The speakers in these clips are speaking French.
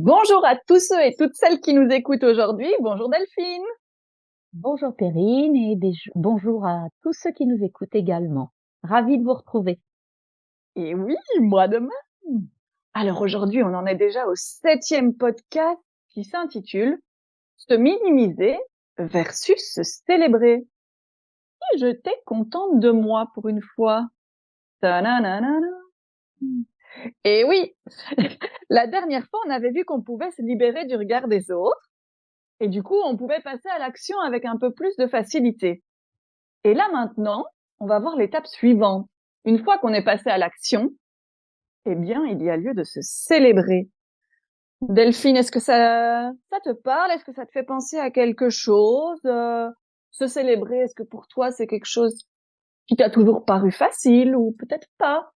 Bonjour à tous ceux et toutes celles qui nous écoutent aujourd'hui. Bonjour Delphine. Bonjour Perrine et bonjour à tous ceux qui nous écoutent également. Ravie de vous retrouver. Et oui, moi de même. Alors aujourd'hui, on en est déjà au 7e podcast qui s'intitule Se minimiser versus se célébrer. Et j'étais contente de moi pour une fois. Ta-na-na-na-na. Et oui, la dernière fois, on avait vu qu'on pouvait se libérer du regard des autres et du coup, on pouvait passer à l'action avec un peu plus de facilité. Et là maintenant, on va voir l'étape suivante. Une fois qu'on est passé à l'action, eh bien, il y a lieu de se célébrer. Delphine, est-ce que ça te parle? Est-ce que ça te fait penser à quelque chose? Se célébrer, est-ce que pour toi c'est quelque chose qui t'a toujours paru facile ou peut-être pas?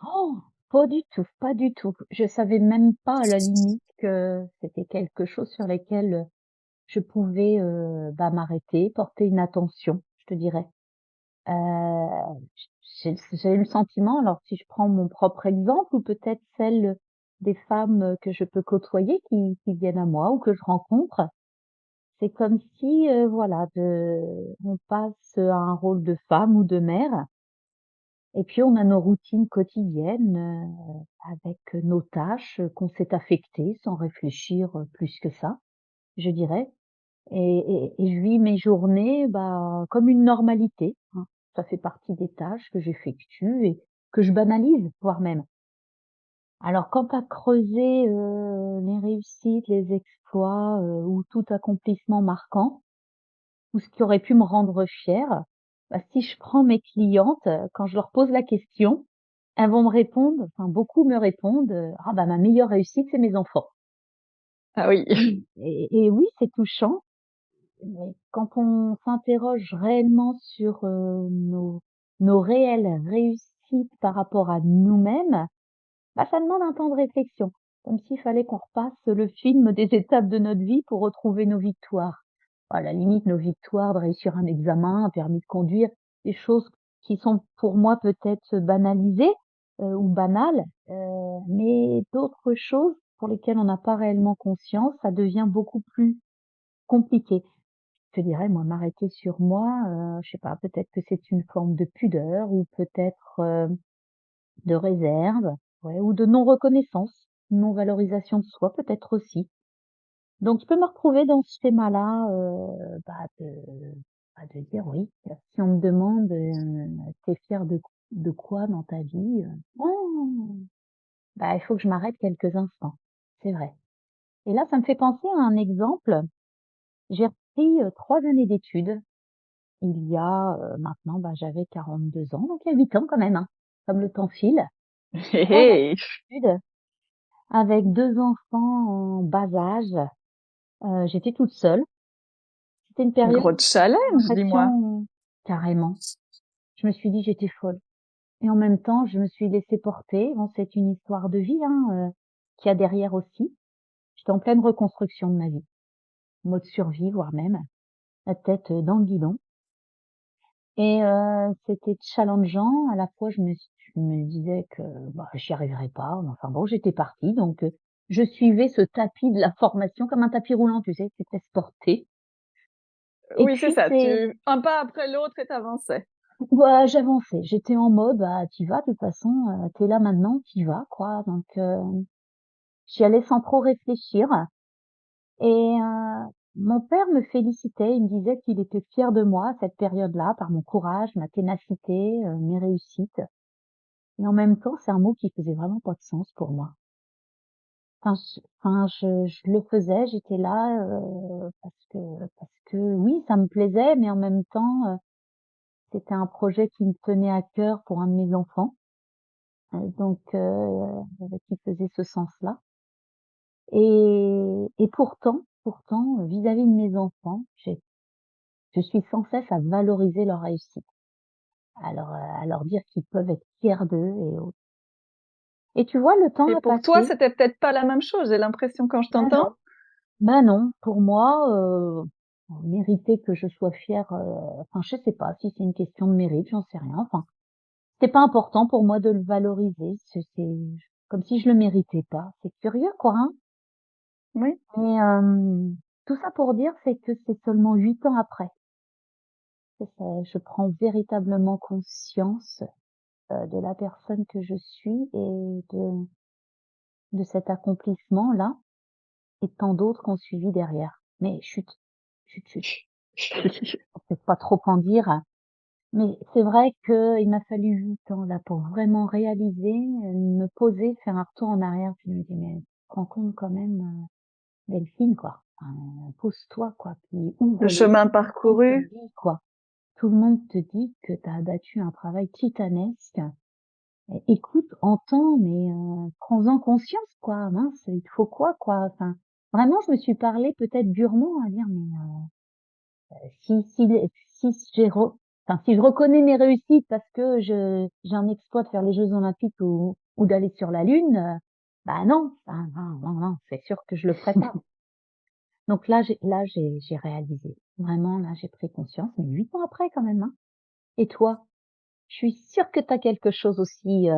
Oh, pas du tout, pas du tout. Je savais même pas à la limite que c'était quelque chose sur lequel je pouvais m'arrêter, porter une attention, je te dirais. Euh, j'ai eu le sentiment, alors si je prends mon propre exemple ou peut-être celle des femmes que je peux côtoyer qui viennent à moi ou que je rencontre, c'est comme si, voilà, on passe à un rôle de femme ou de mère, et puis on a nos routines quotidiennes, avec nos tâches qu'on s'est affectées sans réfléchir plus que ça, je dirais. Et je vis mes journées, comme une normalité, hein. Ça fait partie des tâches que j'effectue et que je banalise, voire même. Alors quant à creuser, les réussites, les exploits, ou tout accomplissement marquant, ou ce qui aurait pu me rendre fière, si je prends mes clientes, quand je leur pose la question, elles vont me répondre, enfin beaucoup me répondent, «Ah ma meilleure réussite, c'est mes enfants». Ah oui. Et oui, c'est touchant, mais quand on s'interroge réellement sur, nos réelles réussites par rapport à nous-mêmes, ça demande un temps de réflexion, comme s'il fallait qu'on repasse le film des étapes de notre vie pour retrouver nos victoires. À la limite, nos victoires de réussir un examen, un permis de conduire, des choses qui sont pour moi peut-être banalisées, ou banales, mais d'autres choses pour lesquelles on n'a pas réellement conscience, ça devient beaucoup plus compliqué. Je te dirais, moi, m'arrêter sur moi, je sais pas, peut-être que c'est une forme de pudeur ou peut-être, de réserve, ouais, ou de non-reconnaissance, non-valorisation de soi peut-être aussi. Donc je peux me retrouver dans ce schéma-là, de dire oui, si on me demande, «Tu fière de quoi dans ta vie?» oh! Il faut que je m'arrête quelques instants, c'est vrai. Et là, ça me fait penser à un exemple. J'ai repris, 3 années d'études il y a, maintenant, j'avais 42 ans, donc il y a 8 ans quand même, hein, comme le temps file. Hé 3 années hé, d'études avec 2 enfants en bas âge. J'étais toute seule. C'était une période gros où j'avais challenge, dis-moi. l'impression carrément. Je me suis dit: «J'étais folle» et en même temps, je me suis laissée porter. Bon, c'est une histoire de vie, hein, qu'il y a derrière aussi. J'étais en pleine reconstruction de ma vie, mode survie, voire même, la tête, dans le guidon et c'était challengeant. À la fois, je me disais que, j'y arriverais pas, mais enfin bon, j'étais partie donc je suivais ce tapis de la formation comme un tapis roulant, tu sais? Tu te laisses porter et Oui, c'est puis ça, c'est un pas après l'autre et t'avançais. j'avançais. J'étais en mode, tu vas de toute façon, tu là maintenant, tu vas quoi donc j'y allais sans trop réfléchir et mon père me félicitait. Il me disait qu'il était fier de moi à cette période-là par mon courage, ma ténacité, mes réussites et en même temps, c'est un mot qui faisait vraiment pas de sens pour moi. Je le faisais, j'étais là, parce que oui, ça me plaisait, mais en même temps, c'était un projet qui me tenait à cœur pour un de mes enfants. Donc qui faisait ce sens-là et pourtant, vis-à-vis de mes enfants, je suis sans cesse à valoriser leur réussite, à leur dire qu'ils peuvent être fiers d'eux et autres. Et tu vois, le temps Et a pour toi, passé. c'était peut-être pas la même chose, j'ai l'impression quand je Ben t'entends. non, ben non, pour moi, mériter que je sois fière, enfin, je sais pas si c'est une question de mérite, j'en sais rien, enfin, c'était pas important pour moi de le valoriser, c'est comme si je le méritais pas. C'est curieux, quoi, hein? Oui. Et tout ça pour dire, c'est que c'est seulement 8 ans après que je prends véritablement conscience de la personne que je suis et de cet accomplissement-là et tant d'autres qui ont suivi derrière. Mais chut, chut, chut, faut peut-être pas trop en dire. Mais c'est vrai qu'il m'a fallu 8 ans là pour vraiment réaliser, me poser, faire un retour en arrière, puis me dire: «Mais tu te rends compte quand même, Delphine quoi, pose-toi quoi, puis Le ouvre les yeux, chemin tout le monde te le parcouru. dit quoi. Tout le monde te dit que tu as abattu un travail titanesque. Écoute, entends, mais prends-en conscience quoi, mince, il te faut quoi quoi?» Enfin, vraiment je me suis parlé peut-être durement à dire: «Mais si les si j'ai re enfin, si je reconnais mes réussites parce que j'ai un exploit de faire les Jeux olympiques ou d'aller sur la Lune, bah non, enfin non, non, non, c'est sûr que je le ferai pas». Donc là j'ai réalisé. Vraiment là, j'ai pris conscience, mais 8 ans après quand même, hein. Et toi? Je suis sûre que tu as quelque chose aussi,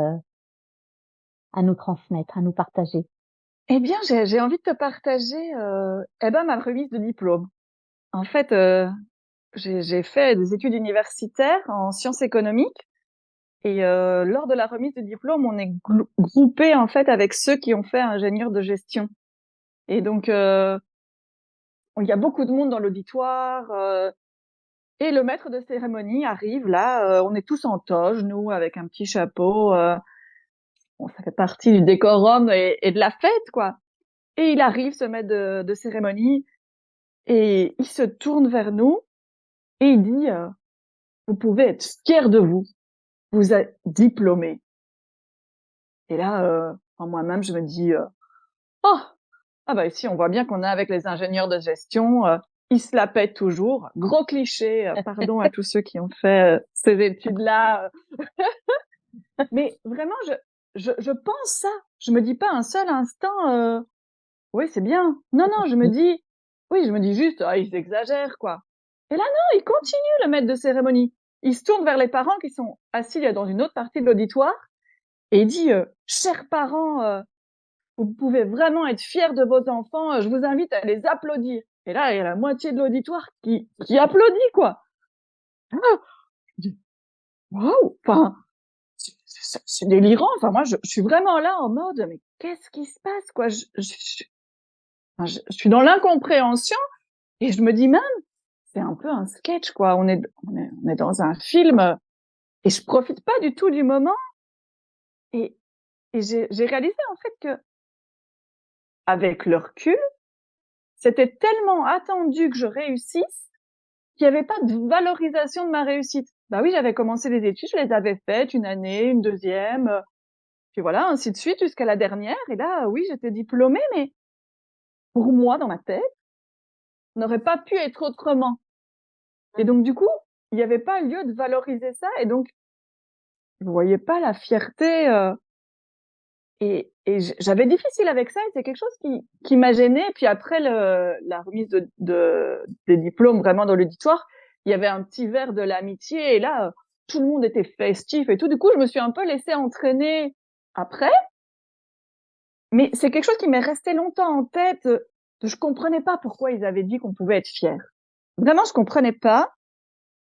à nous transmettre, à nous partager. Eh bien, j'ai envie de te partager, ma remise de diplôme. En fait, j'ai fait des études universitaires en sciences économiques et lors de la remise de diplôme, on est groupés, en fait, avec ceux qui ont fait ingénieur de gestion et donc il y a beaucoup de monde dans l'auditoire, et le maître de cérémonie arrive là, on est tous en toge, nous, avec un petit chapeau, bon, ça fait partie du décorum et de la fête, quoi. Et il arrive, ce maître de cérémonie, et il se tourne vers nous et il dit vous pouvez être fiers de vous, vous êtes diplômés. Et là, en moi-même, je me dis oh ah bah ici on voit bien qu'on est avec les ingénieurs de gestion, ils se la pètent toujours. Gros cliché, pardon à tous ceux qui ont fait ces études-là, mais vraiment je pense ça. Je me dis pas un seul instant oui c'est bien. Non non, je me dis oui, je me dis juste ah ils exagèrent quoi. Et là non, il continue le maître de cérémonie. Il se tourne vers les parents qui sont assis dans une autre partie de l'auditoire et il dit chers parents, vous pouvez vraiment être fiers de vos enfants, je vous invite à les applaudir. Et là, il y a la moitié de l'auditoire qui applaudit, quoi. Ah, je dis, waouh, enfin, c'est délirant. Enfin, moi, je suis vraiment là en mode, mais qu'est-ce qui se passe, quoi? Enfin, je suis dans l'incompréhension et je me dis même, c'est un peu un sketch, quoi. On est dans un film et je profite pas du tout du moment. Et, et j'ai réalisé, en fait, que, avec le recul, c'était tellement attendu que je réussisse qu'il y avait pas de valorisation de ma réussite. Bah oui, j'avais commencé les études, je les avais faites une année, une deuxième, puis voilà, ainsi de suite jusqu'à la dernière. Et là, oui, j'étais diplômée, mais pour moi, dans ma tête, ça n'aurait pas pu être autrement. Et donc, du coup, il n'y avait pas lieu de valoriser ça. Et donc, je voyais pas la fierté. Et j'avais difficile avec ça. Et c'est quelque chose qui m'a gênée. Puis après la remise des diplômes, vraiment dans l'auditoire, il y avait un petit verre de l'amitié. Et là, tout le monde était festif et tout. Du coup, je me suis un peu laissée entraîner après. Mais c'est quelque chose qui m'est resté longtemps en tête. Je comprenais pas pourquoi ils avaient dit qu'on pouvait être fier. Vraiment, je comprenais pas.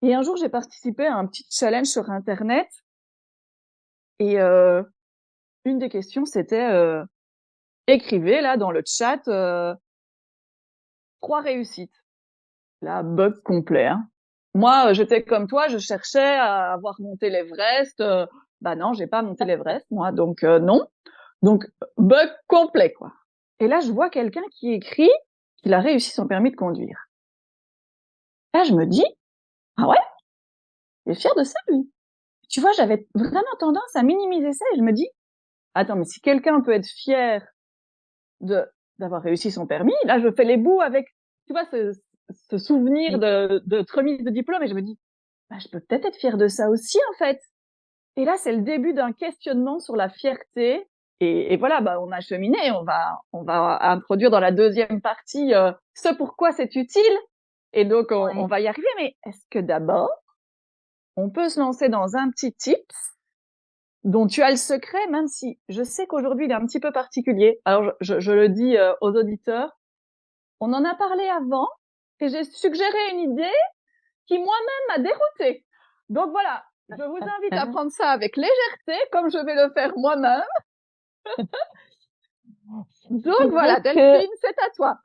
Et un jour, j'ai participé à un petit challenge sur Internet. Et une des questions, c'était écrivez là dans le chat 3 réussites. Là, bug complet. Hein. Moi, j'étais comme toi, je cherchais à avoir monté l'Everest. Bah non, j'ai pas monté l'Everest, moi, donc non. Donc bug complet, quoi. Et là, je vois quelqu'un qui écrit qu'il a réussi son permis de conduire. Là, je me dis ah ouais, il est fier de ça, lui. Tu vois, j'avais vraiment tendance à minimiser ça et je me dis attends, mais si quelqu'un peut être fier de d'avoir réussi son permis, là, je fais les bouts avec, tu vois, ce souvenir Oui, de remise de diplôme et je me dis bah, je peux peut-être être fière de ça aussi, en fait. Et là, c'est le début d'un questionnement sur la fierté. Et voilà, bah, on a cheminé. On va introduire dans la deuxième partie ce pourquoi c'est utile. Et donc, on ouais. va y arriver. Mais est-ce que d'abord, on peut se lancer dans un petit tips dont tu as le secret, même si je sais qu'aujourd'hui, il est un petit peu particulier. Alors, je le dis aux auditeurs, on en a parlé avant et j'ai suggéré une idée qui moi-même m'a déroutée. Donc voilà, je vous invite à prendre ça avec légèreté, comme je vais le faire moi-même. Donc voilà, Delphine, c'est à toi.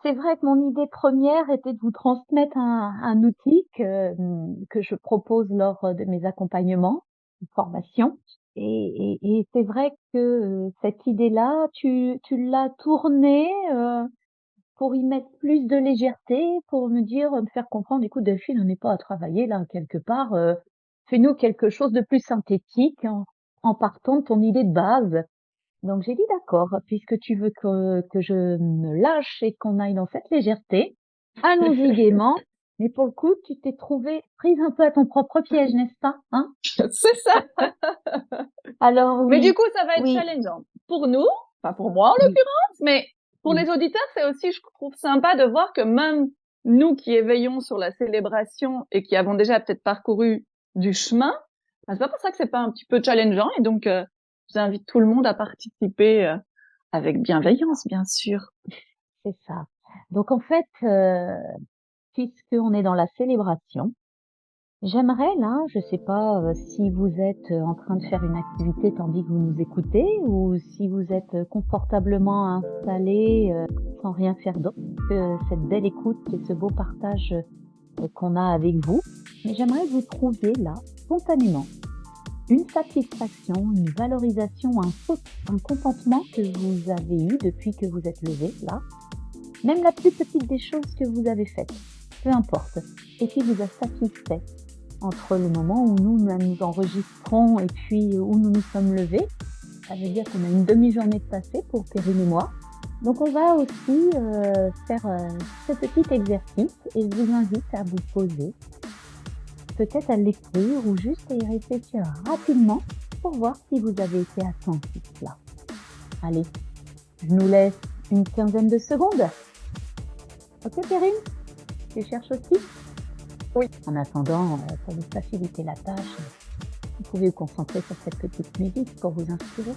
C'est vrai que mon idée première était de vous transmettre un outil que je propose lors de mes accompagnements, de formation. Et c'est vrai que cette idée-là, tu l'as tournée pour y mettre plus de légèreté, pour me faire comprendre, écoute Delphine, on n'est pas à travailler là quelque part, fais-nous quelque chose de plus synthétique en partant de ton idée de base. Donc j'ai dit d'accord, puisque tu veux que je me lâche et qu'on aille dans cette légèreté, allons-y gaiement. Mais pour le coup, tu t'es trouvée prise un peu à ton propre piège, n'est-ce pas, hein? C'est ça. Alors Mais oui, du coup, ça va être oui, challengeant pour nous, enfin pour moi en oui, l'occurrence, mais pour oui, les auditeurs, c'est aussi, je trouve sympa de voir que même nous qui éveillons sur la célébration et qui avons déjà peut-être parcouru du chemin, ben, c'est pas pour ça que c'est pas un petit peu challengeant. Et donc, j'invite tout le monde à participer avec bienveillance, bien sûr. c'est ça. Donc en fait, puisqu'on est dans la célébration, j'aimerais là, je sais pas si vous êtes en train de faire une activité tandis que vous nous écoutez ou si vous êtes confortablement installé sans rien faire d'autre que cette belle écoute et ce beau partage qu'on a avec vous. Mais j'aimerais que vous trouviez là, spontanément, une satisfaction, une valorisation, un contentement que vous avez eu depuis que vous êtes levé là. Même la plus petite des choses que vous avez faites, peu importe, et qui vous a satisfait entre le moment où nous enregistrons et puis où nous nous sommes levés. Ça veut dire qu'on a une demi-journée de passé pour Perrine et moi. Donc on va aussi faire ce petit exercice et je vous invite à vous poser, peut-être à l'écrire ou juste à y réfléchir rapidement pour voir si vous avez été attentif là. Allez, je nous laisse une quinzaine de secondes. Ok Perrine, tu cherches aussi? Oui. En attendant, pour vous faciliter la tâche, vous pouvez vous concentrer sur cette petite musique pour vous inspirer.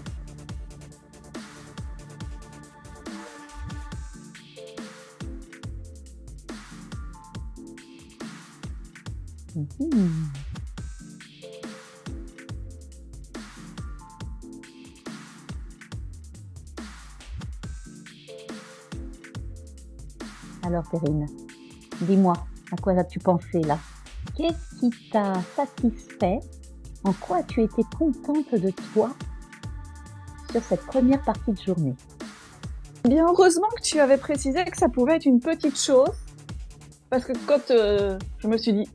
Alors Perrine, dis-moi, à quoi as-tu pensé là? Qu'est-ce qui t'a satisfait? En quoi as-tu été contente de toi sur cette première partie de journée? Bien, heureusement que tu avais précisé que ça pouvait être une petite chose. Parce que quand je me suis dit,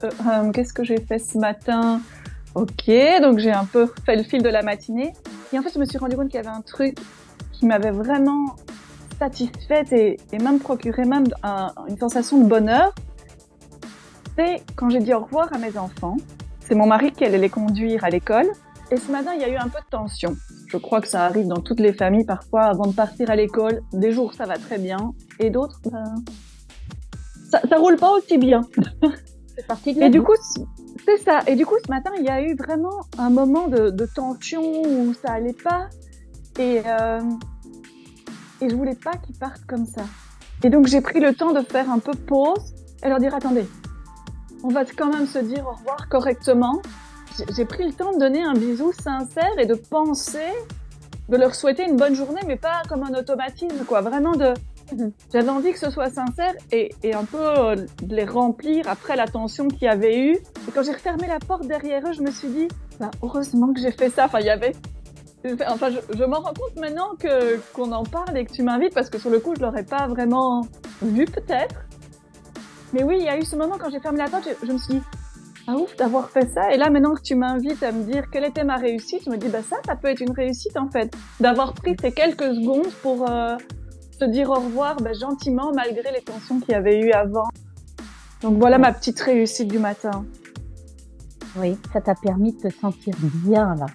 qu'est-ce que j'ai fait ce matin? Ok, donc j'ai un peu fait le fil de la matinée. Et en fait, je me suis rendu compte qu'il y avait un truc qui m'avait vraiment satisfaite et même procuré même une sensation de bonheur. C'est quand j'ai dit au revoir à mes enfants. C'est mon mari qui allait les conduire à l'école. Et ce matin, il y a eu un peu de tension. Je crois que ça arrive dans toutes les familles parfois avant de partir à l'école. Des jours, ça va très bien. Et d'autres, ça roule pas aussi bien. C'est parti de la Et du coup, c'est ça. Et du coup, ce matin, il y a eu vraiment un moment de tension où ça allait pas. Et je voulais pas qu'ils partent comme ça. Et donc, j'ai pris le temps de faire un peu pause et leur dire, attendez, on va quand même se dire au revoir correctement. J'ai pris le temps de donner un bisou sincère et de penser, de leur souhaiter une bonne journée, mais pas comme un automatisme, quoi. Vraiment j'avais envie que ce soit sincère et un peu de les remplir après la tension qu'il y avait eu. Et quand j'ai refermé la porte derrière eux, je me suis dit, bah, heureusement que j'ai fait ça. Enfin, je m'en rends compte maintenant qu'on en parle et que tu m'invites parce que sur le coup, je l'aurais pas vraiment vu peut-être. Mais oui, il y a eu ce moment quand j'ai fermé la porte, je me suis dit, ah ouf d'avoir fait ça. Et là, maintenant que tu m'invites à me dire quelle était ma réussite, je me dis, bah ça peut être une réussite en fait. D'avoir pris ces quelques secondes pour se dire au revoir gentiment malgré les tensions qu'il y avait eu avant. Donc voilà ma petite réussite du matin. Oui, ça t'a permis de te sentir bien là.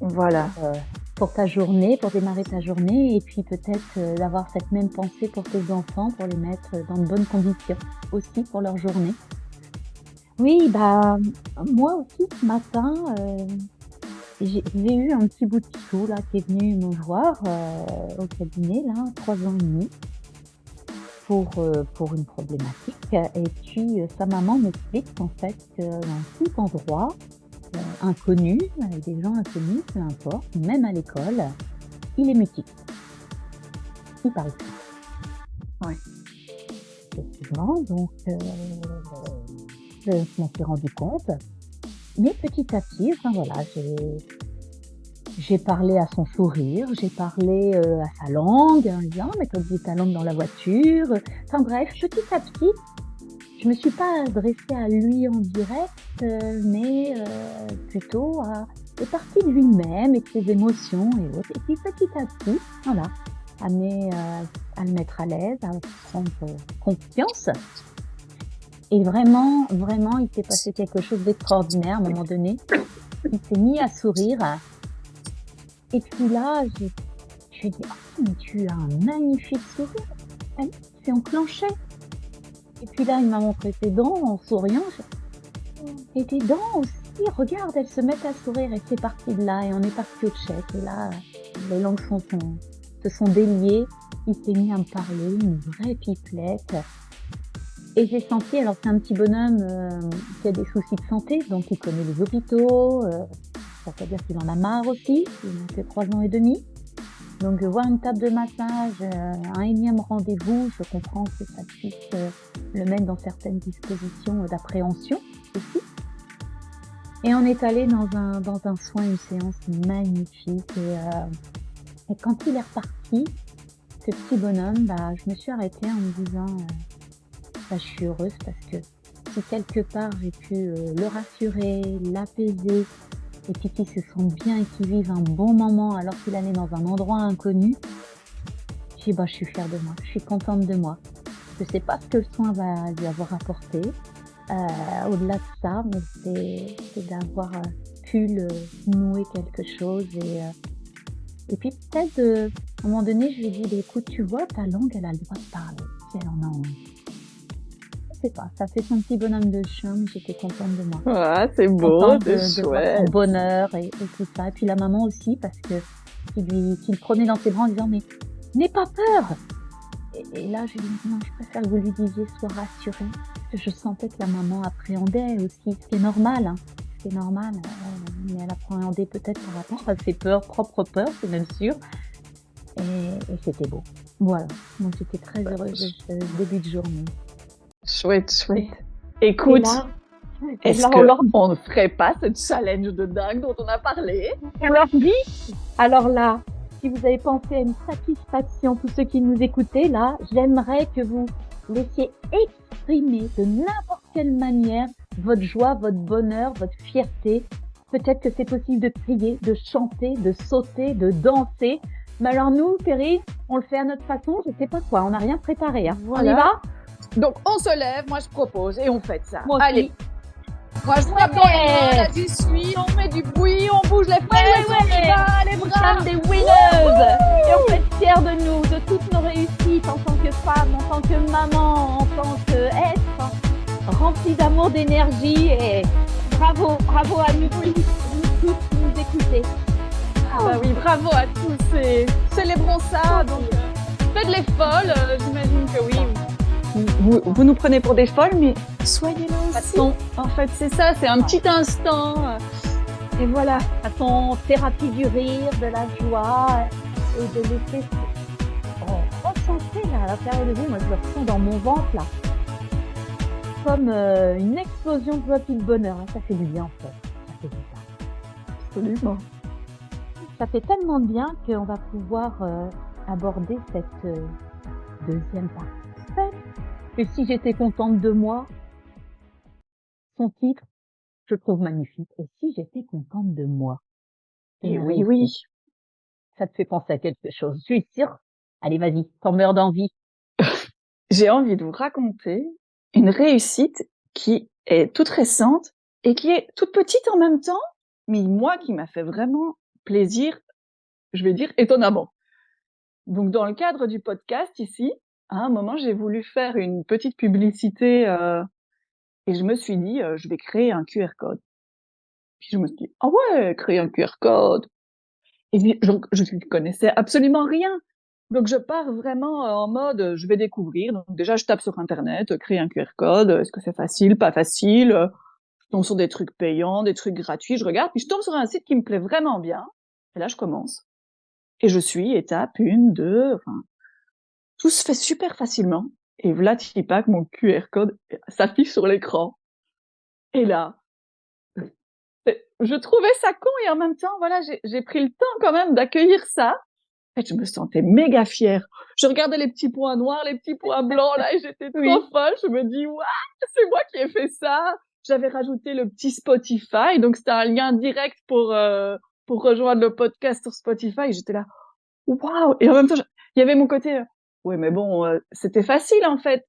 Voilà. Pour ta journée, pour démarrer ta journée et puis peut-être d'avoir cette même pensée pour tes enfants, pour les mettre dans de bonnes conditions aussi pour leur journée. Oui, bah moi aussi ce matin, j'ai eu un petit bout de chou là qui est venu me voir au cabinet là, 3 ans et demi. pour une problématique et puis, sa maman m'explique qu'en fait, dans tout endroit, inconnu, avec des gens inconnus, peu importe, même à l'école, il est mutique. Il parle plus. Ouais. Effectivement, donc je m'en suis rendu compte. Mais petit à petit, enfin voilà, j'ai parlé à son sourire, j'ai parlé, à sa langue, en lui disant: «Mais tu oublié ta langue dans la voiture». Enfin bref, petit à petit, je me suis pas adressée à lui en direct, mais plutôt à des parties de lui-même et de ses émotions et autres. Et puis petit à petit, voilà, amener, à le mettre à l'aise, à prendre, confiance. Et vraiment, vraiment, il s'est passé quelque chose d'extraordinaire à un moment donné. Il s'est mis à sourire et puis là, je lui ai dit: «Oh mais tu as un magnifique sourire, ça y est, c'est enclenché». Et puis là, il m'a montré ses dents en souriant. Et tes dents aussi, regarde, elles se mettent à sourire et c'est parti de là et on est parti au Tchèque et là, les langues se sont déliées. Il s'est mis à me parler, une vraie pipelette. Et j'ai senti, alors c'est un petit bonhomme qui a des soucis de santé, donc il connaît les hôpitaux, ça veut dire qu'il en a marre aussi, il n'a que 3 ans et demi. Donc voir une table de massage, un énième rendez-vous, je comprends que ça puisse le mettre dans certaines dispositions d'appréhension aussi. Et on est allé dans un soin, une séance magnifique et quand il est reparti, ce petit bonhomme, bah, je me suis arrêtée en me disant bah, je suis heureuse parce que si quelque part j'ai pu le rassurer, l'apaiser et puis qu'il se sente bien et qu'il vive un bon moment alors qu'il allait dans un endroit inconnu, je dis bah, je suis fière de moi, je suis contente de moi. Je sais pas ce que le soin va lui avoir apporté, au-delà de ça, mais c'est d'avoir pu nouer quelque chose et puis peut-être à un moment donné, je lui ai dit bah, écoute, tu vois, ta langue, elle a le droit de parler si elle en a envie. Je sais pas, ça fait son petit bonhomme de chien, mais j'étais contente de moi. Ah, c'est beau, Contente c'est de voir son chouette. bonheur et tout ça. Et puis la maman aussi, parce que qui le prenait dans ses bras en disant mais n'aie pas peur. Et là, je lui ai dit non, je préfère que vous lui disiez sois rassurée. Parce que je sentais que la maman appréhendait aussi, ce qui est normal, hein. C'est normal, mais elle appréhendait peut-être par rapport à ses peurs, propres peurs, c'est même sûr. Et c'était beau. Voilà. Donc j'étais très heureuse de ce début de journée. Chouette, chouette. Et Écoute, là, est-ce on leur qu'on ne ferait pas ce challenge de dingue dont on a parlé? On leur dit, alors là, si vous avez pensé à une satisfaction, tous ceux qui nous écoutaient, là, j'aimerais que vous laissiez exprimer de n'importe quelle manière votre joie, votre bonheur, votre fierté. Peut-être que c'est possible de crier, de chanter, de sauter, de danser. Mais alors nous, Perrine, on le fait à notre façon, je sais pas quoi, on n'a rien préparé. Hein. Voilà. On y va? Donc on se lève, moi je propose et on fait ça. Moi aussi. Allez. Moi je frappe dans les mains, là j'y suis, on met du bruit, on bouge les fesses, on y va, les bras. Nous sommes des winners et on peut être fiers de nous, de toutes nos réussites en tant que femme, en tant que maman, en tant qu'être remplie d'amour, d'énergie et bravo à nous tous qui nous écoutez. Ah bah oui, bravo à tous et célébrons ça. Donc faites les folles, j'imagine que oui. Vous nous prenez pour des folles, mais soyez-le aussi. En fait, c'est ça, c'est un petit instant. Et voilà. Façon thérapie du rire, de la joie et de laisser ressentir à l'intérieur de vous. Moi, je le ressens dans mon ventre là, comme une explosion de joie et de bonheur. Ça fait du bien en fait. Ça fait du bien. Absolument. Ça fait tellement de bien qu'on va pouvoir aborder cette deuxième partie. Et si j'étais contente de moi, son titre, je trouve magnifique. Et si j'étais contente de moi? Et oui, oui. Ça te fait penser à quelque chose, je suis sûre. Allez, vas-y, t'en meurs d'envie. J'ai envie de vous raconter une réussite qui est toute récente et qui est toute petite en même temps, mais moi qui m'a fait vraiment plaisir, je vais dire étonnamment. Donc dans le cadre du podcast ici, à un moment j'ai voulu faire une petite publicité et je me suis dit je vais créer un QR code. Puis je me suis dit ah ouais, créer un QR code. Et je ne connaissais absolument rien. Donc je pars vraiment en mode je vais découvrir. Donc déjà je tape sur internet, créer un QR code, est-ce que c'est facile, pas facile, je tombe sur des trucs payants, des trucs gratuits, je regarde, puis je tombe sur un site qui me plaît vraiment bien. Et là je commence. Et je suis étape 1, 2, enfin tout se fait super facilement. Et voilà, que mon QR code s'affiche sur l'écran. Et là, je trouvais ça con et en même temps, voilà, j'ai pris le temps quand même d'accueillir ça. En fait, je me sentais méga fière. Je regardais les petits points noirs, les petits points blancs là et j'étais trop Oui. folle. Je me dis, waouh, c'est moi qui ai fait ça. J'avais rajouté le petit Spotify, donc c'était un lien direct pour rejoindre le podcast sur Spotify. Et j'étais là, waouh. Et en même temps, il y avait mon côté, ouais, mais bon, c'était facile en fait.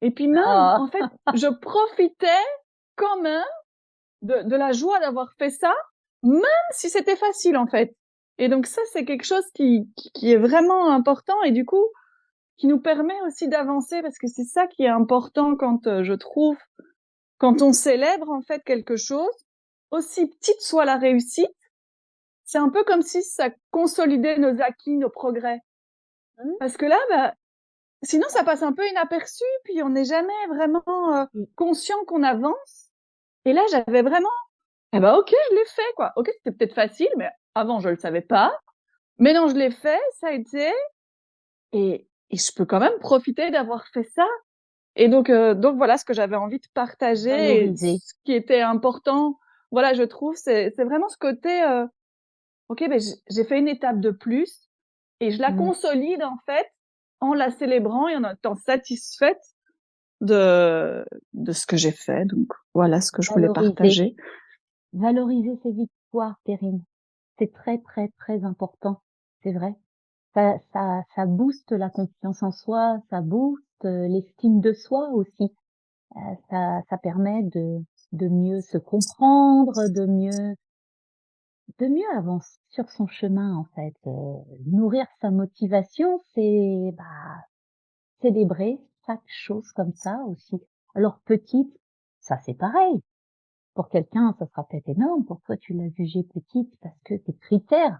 Et puis même, Ah, en fait, je profitais quand même de la joie d'avoir fait ça, même si c'était facile en fait. Et donc ça, c'est quelque chose qui est vraiment important et du coup, qui nous permet aussi d'avancer parce que c'est ça qui est important quand je trouve, quand on célèbre en fait quelque chose, aussi petite soit la réussite, c'est un peu comme si ça consolidait nos acquis, nos progrès. mmh, Parce que là, bah, sinon ça passe un peu inaperçu, puis on n'est jamais vraiment oui. conscient qu'on avance. Et là, j'avais vraiment eh ben ok, je l'ai fait quoi. Ok, c'était peut-être facile, mais avant je le savais pas. Mais non, je l'ai fait, ça a été, et je peux quand même profiter d'avoir fait ça. Et donc voilà ce que j'avais envie de partager et Valoriser. ce qui était important. Voilà, je trouve c'est vraiment ce côté. Ok, ben j'ai fait une étape de plus et je la Mmh. consolide en fait en la célébrant et en étant satisfaite de ce que j'ai fait. Donc voilà ce que je voulais Valoriser. partager. Valoriser ses victoires, Perrine. C'est très, très, très important. C'est vrai. Ça booste la confiance en soi, ça booste l'estime de soi aussi. Ça permet de mieux se comprendre, de mieux avancer sur son chemin, en fait. Nourrir sa motivation, c'est, bah, célébrer chaque chose comme ça aussi. Alors petite, ça c'est pareil. Pour quelqu'un, ça sera peut-être énorme. Pour toi, tu l'as jugée petite parce que tes critères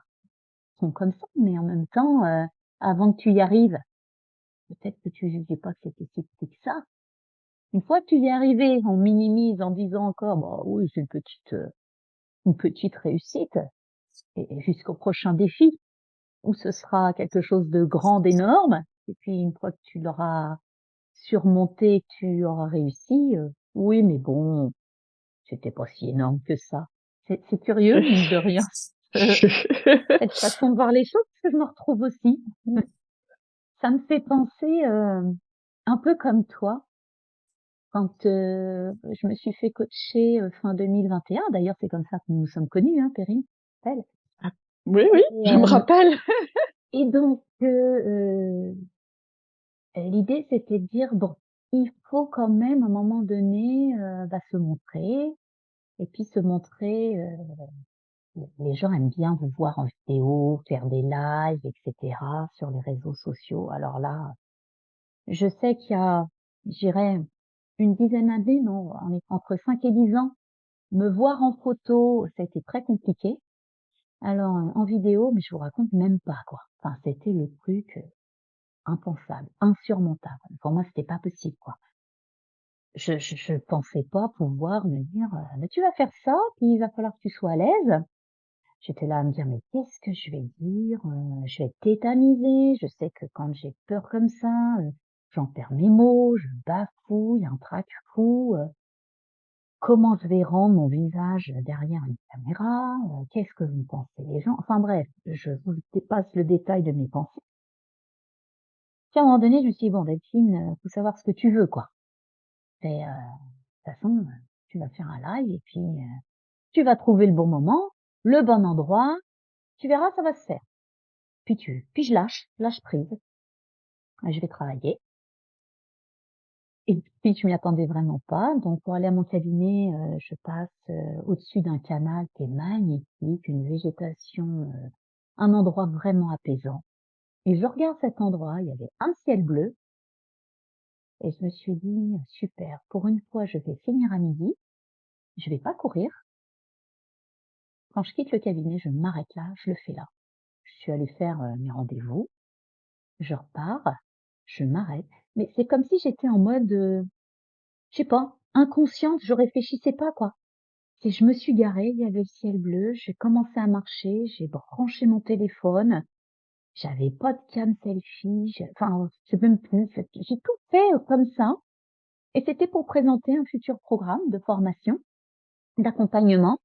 sont comme ça. Mais en même temps, avant que tu y arrives, peut-être que tu jugeais pas que c'était si petit que ça. Une fois que tu y es arrivé, on minimise en disant encore, bah oui, c'est une petite réussite. Et jusqu'au prochain défi, où ce sera quelque chose de grand, d'énorme. Et puis, une fois que tu l'auras surmonté, que tu auras réussi, oui, mais bon, c'était pas si énorme que ça. C'est curieux, mine de rien, cette façon de voir les choses, parce que je me retrouve aussi. Ça me fait penser, un peu comme toi, quand, je me suis fait coacher, fin 2021. D'ailleurs, c'est comme ça que nous nous sommes connus, hein, Perrine, tu te rappelles? Oui, oui, Et je me rappelle. et donc, l'idée, c'était de dire: «Bon, il faut quand même, à un moment donné, bah, se montrer et puis se montrer, les gens aiment bien vous voir en vidéo, faire des lives et cetera sur les réseaux sociaux». Alors là, je sais qu'il y a, je dirais, une dizaine d'années, non, on est entre 5 et 10 ans, me voir en photo, ça a été très compliqué. Alors, en vidéo, mais je vous raconte même pas, quoi. Enfin, c'était le truc, impensable, insurmontable. Pour moi, c'était pas possible, quoi. Je pensais pas pouvoir me dire, «Mais tu vas faire ça, puis il va falloir que tu sois à l'aise». J'étais là à me dire: «Mais qu'est-ce que je vais dire? Je vais être tétanisée». Je sais que quand j'ai peur comme ça, j'en perds mes mots, je bafouille, un trac fou, comment je vais rendre mon visage derrière une caméra? Qu'est-ce que vont penser les gens? Enfin bref, je vous dépasse le détail de mes pensées. Puis à un moment donné, je me suis dit: «Bon Delphine, faut savoir ce que tu veux, quoi. C'est, de toute façon, tu vas faire un live et puis, tu vas trouver le bon moment, le bon endroit, tu verras, ça va se faire». Puis je lâche prise. Je vais travailler. Et puis je m'y attendais vraiment pas. Donc pour aller à mon cabinet, je passe, au-dessus d'un canal qui est magnifique, une végétation, un endroit vraiment apaisant. Et je regarde cet endroit, il y avait un ciel bleu et je me suis dit: «Super, pour une fois, je vais finir à midi, je vais pas courir. Quand je quitte le cabinet, je m'arrête là, je le fais là». Je suis allée faire, mes rendez-vous. je repars, je m'arrête, mais c'est comme si j'étais en mode, je sais pas, inconsciente, je réfléchissais pas, quoi. C'est je me suis garée, il y avait le ciel bleu, j'ai commencé à marcher, j'ai branché mon téléphone, j'avais pas de cam selfie, enfin, je sais même plus, j'ai tout fait comme ça et c'était pour présenter un futur programme de formation, d'accompagnement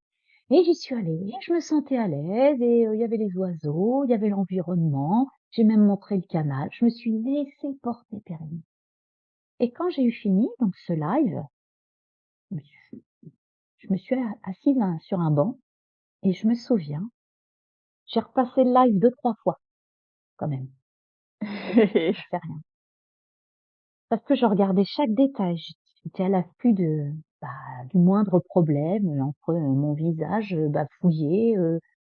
et j'y suis allée, je me sentais à l'aise et il y avait les oiseaux, il y avait l'environnement, j'ai même montré le canal, je me suis laissée porter, Perrine. Et quand j'ai eu fini donc ce live, je me suis je me suis assise sur un banc et je me souviens, j'ai repassé le live 2-3 fois quand même. Ça fait rien. Parce que je regardais chaque détail. J'étais à l'affût bah, du moindre problème entre mon visage bafouillé,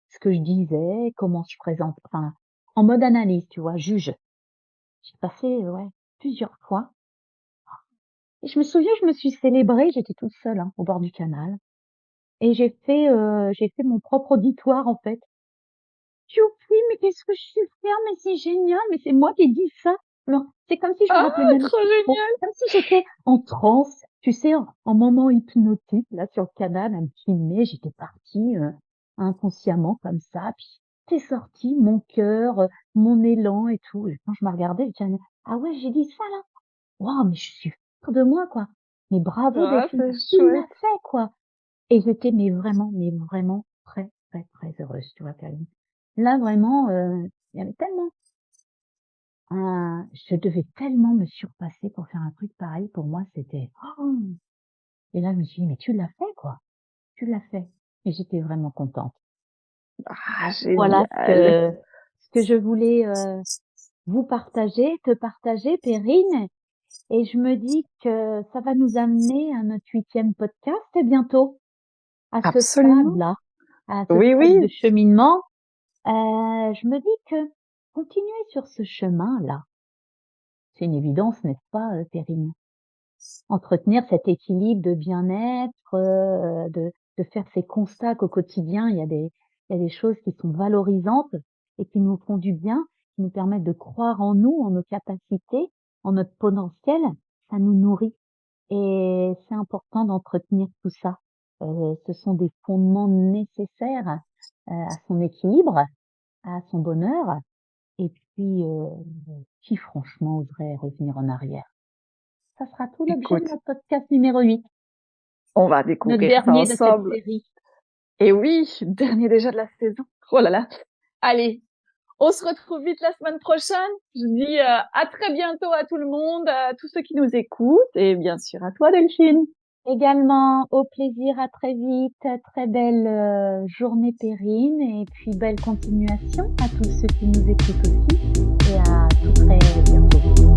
ce que je disais, comment je présente, enfin, en mode analyse, tu vois, juge. J'ai passé, ouais, plusieurs fois. Et je me souviens, je me suis célébrée, j'étais toute seule, hein, au bord du canal. Et j'ai fait mon propre auditoire, en fait. Youpi, mais qu'est-ce que je suis fière, mais c'est génial, mais c'est moi qui ai dit ça. Alors, c'est comme si je me Ah, rappelais même trop plus trop. génial! Comme si j'étais en transe, tu sais, en moment hypnotique, là, sur le canal, à me filmer. J'étais partie, inconsciemment, comme ça. Puis, c'est sorti, mon cœur, mon élan et tout. Et quand je me regardais, je disais, ah ouais, j'ai dit ça, là. Waouh, mais je suis fière de moi, quoi. Mais bravo, Ah, Delphine, c'est tu l'as chouette. fait, quoi. Et j'étais mais vraiment très, très, très heureuse, tu vois, Karine. Là, vraiment, il y avait tellement je devais tellement me surpasser pour faire un truc pareil. Pour moi, c'était oh! Et là, je me suis dit: «Mais tu l'as fait, quoi, tu l'as fait» et j'étais vraiment contente. Ah, Voilà génial. ce que je voulais, vous partager, te partager, Perrine et je me dis que ça va nous amener à notre 8e podcast bientôt, à ce Absolument. stade-là, à ce Oui, stade de oui. cheminement. Je me dis que continuer sur ce chemin-là, c'est une évidence, n'est-ce pas, Perrine? Entretenir cet équilibre de bien-être, de faire ces constats qu'au quotidien, il y a des choses qui sont valorisantes et qui nous font du bien, qui nous permettent de croire en nous, en nos capacités, en notre potentiel, ça nous nourrit et c'est important d'entretenir tout ça. Ce sont des fondements nécessaires, à son équilibre, à son bonheur et puis, qui franchement oserait revenir en arrière? Ça sera tout l'objet de Écoute, notre podcast numéro 8, on va notre découvrir ça dernier de cette ensemble. série. Et oui, dernier déjà de la saison. Oh là là. Allez, on se retrouve vite la semaine prochaine. Je dis à très bientôt à tout le monde, à tous ceux qui nous écoutent et bien sûr à toi Delphine. Également, au plaisir, à très vite, très belle journée Perrine et puis belle continuation à tous ceux qui nous écoutent aussi et à tout très bientôt.